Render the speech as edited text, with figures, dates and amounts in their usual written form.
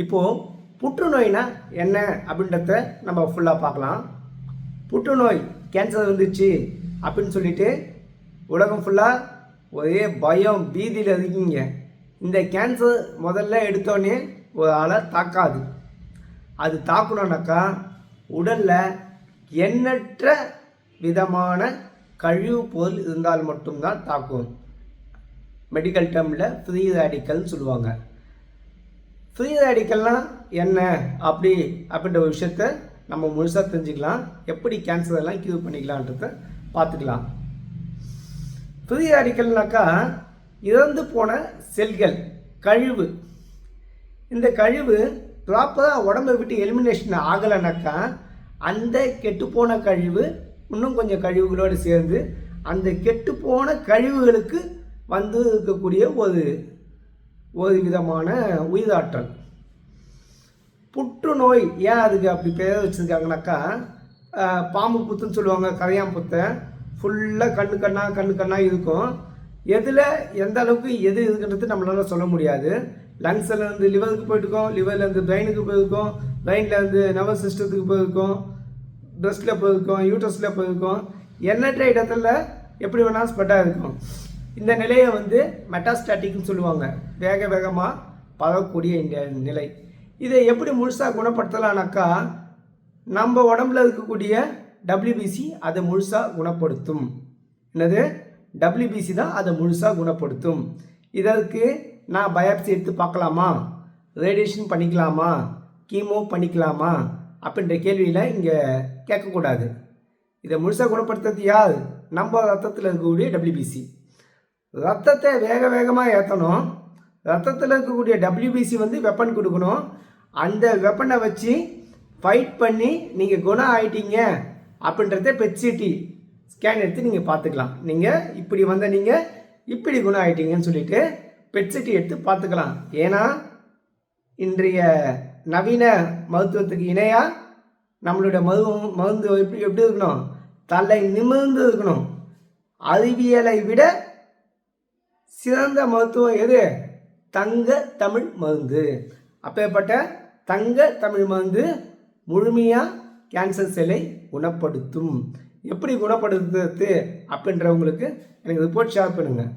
இப்போது புற்றுநோய்னா என்ன அப்படின்றத நம்ம ஃபுல்லாக பார்க்கலாம். புற்றுநோய் கேன்சர் வந்துச்சு அப்படின்னு சொல்லிட்டு உலகம் ஃபுல்லாக ஒரே பயம் பீதியில் இருக்கீங்க. இந்த கேன்சர் முதல்ல எடுத்தோடனே ஒரு ஆளை தாக்காது. அது தாக்கணுன்னாக்கா உடலில் எண்ணற்ற விதமான கழிவு பொருள் இருந்தால் மட்டும்தான் தாக்கும். மெடிக்கல் டேர்மில் ஃப்ரீ ரேடிக்கல்னு சொல்லுவாங்க. ஃப்ரீ ரேடிக்கல்னால் என்ன அப்படின்ற ஒரு விஷயத்த நம்ம முழுசாக தெரிஞ்சுக்கலாம். எப்படி கேன்சர் எல்லாம் க்யூர் பண்ணிக்கலான்றத பார்த்துக்கலாம். ஃப்ரீ ரேடிக்கல்னாக்கா இறந்து போன செல்கள் கழிவு. இந்த கழிவு ப்ராப்பராக உடம்பை விட்டு எலிமினேஷன் ஆகலைனாக்கா அந்த கெட்டுப்போன கழிவு இன்னும் கொஞ்சம் கழிவுகளோடு சேர்ந்து அந்த கெட்டுப்போன கழிவுகளுக்கு வந்து இருக்கக்கூடிய ஒரு விதமான உயிராற்றல். புற்றுநோய் ஏன் அதுக்கு அப்படி பேர் வச்சுருக்காங்கனாக்கா, பாம்பு புத்துன்னு சொல்லுவாங்க, கரையான் புத்தை ஃபுல்லாக கண்ணு கண்ணாக இருக்கும். எதில் எந்த அளவுக்கு எது இருக்குன்றது நம்மளால சொல்ல முடியாது. லங்ஸ்லேருந்து லிவருக்கு போயிட்டுருக்கோம், லிவர்லேருந்து பிரெயினுக்கு போயிருக்கோம், பிரெயின்லேருந்து நர்வஸ் சிஸ்டத்துக்கு போயிருக்கோம், ப்ரெஸ்ட்டில் போயிருக்கோம், யூட்ரஸில் போயிருக்கோம். எண்ணற்ற இடத்துல எப்படி வேணாலும் ஸ்ப்ரெட்டாக இருக்கும். இந்த நிலையை வந்து மெட்டாஸ்டாட்டிக்னு சொல்லுவாங்க, வேகமாக பரவக்கூடிய இந்த நிலை. இதை எப்படி முழுசாக குணப்படுத்தலாம்னாக்கா நம்ம உடம்புல இருக்கக்கூடிய டபிள்யூபிசி அதை முழுசாக குணப்படுத்தும். என்னது? டபிள்யூபிசி தான் அதை முழுசாக குணப்படுத்தும். இதற்கு நான் பயாப்சி எடுத்து பார்க்கலாமா, ரேடியேஷன் பண்ணிக்கலாமா, கீமோ பண்ணிக்கலாமா அப்படின்ற கேள்வியில் இங்கே கேட்கக்கூடாது. இதை முழுசாக குணப்படுத்துறது யார்? நம்ம ரத்தத்தில் இருக்கக்கூடிய டபிள்யூபிசி. ரத்தத்தை வேகமாக ஏற்றணும். ரத்தத்தில் இருக்கக்கூடிய டபிள்யூபிசி வந்து வெப்பன் கொடுக்கணும். அந்த வெப்பனை வச்சு ஃபைட் பண்ணி நீங்கள் குணம் ஆகிட்டீங்க அப்படின்றத பெட்சிட்டி ஸ்கேன் எடுத்து நீங்கள் பார்த்துக்கலாம். நீங்கள் இப்படி நீங்கள் இப்படி குணம் ஆகிட்டீங்கன்னு சொல்லிட்டு பெட்சிட்டி எடுத்து பார்த்துக்கலாம். ஏன்னா இன்றைய நவீன மருத்துவத்துக்கு இணையாக நம்மளுடைய மருந்து எப்படி இருக்கணும்? தலை நிமிர்ந்து இருக்கணும். அறிவியலை விட சிறந்த மருத்துவம் எது? தங்க தமிழ் மருந்து. அப்பேற்பட்ட தங்க தமிழ் மருந்து முழுமையாக கேன்சர் செல்லை குணப்படுத்தும். எப்படி குணப்படுத்துறது அப்படின்றவங்களுக்கு எனக்கு ரிப்போர்ட் ஷேர் பண்ணுங்கள்.